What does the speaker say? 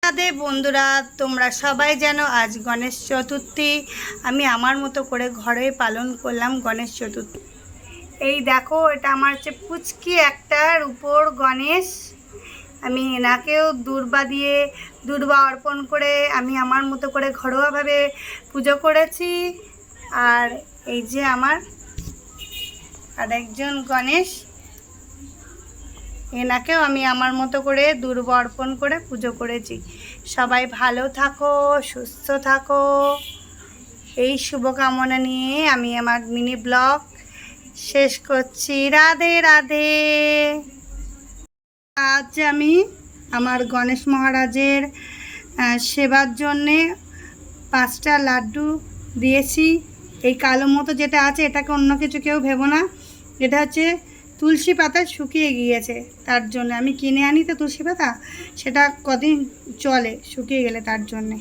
রাধে বন্ধুরা, তোমরা সবাই জানো আজ গণেশ চতুর্থী। আমি আমার মতো করে ঘরে পালন করলাম গণেশ চতুর্থী। এই দেখো, এটা আমার হচ্ছে পুচকি একটার উপর গণেশ। আমি এনাকেও দূর্বা অর্পণ করে আমি আমার মতো করে ঘরোয়াভাবে পুজো করেছি। আর এই যে আমার আরেকজন গণেশ, এনাকেও আমি আমার মতো করে দূর্বা অর্পণ করে পুজো করেছি। সবাই ভালো থাকো, সুস্থ থাকো, এই শুভকামনা নিয়ে আমি আমার মিনি ব্লগ শেষ করছি। রাধে রাধে। আজ আমি আমার গণেশ মহারাজের সেবার জন্যে 5টা লাড্ডু দিয়েছি। এই কালো মতো যেটা আছে এটাকে অন্য কিছু কেউ ভেবো না, এটা হচ্ছে তুলসী পাতা শুকিয়ে গিয়েছে, তার জন্য আমি কিনে আনি তো তুলসী পাতা, সেটা কদিন চলে শুকিয়ে গেলে, তার জন্যে।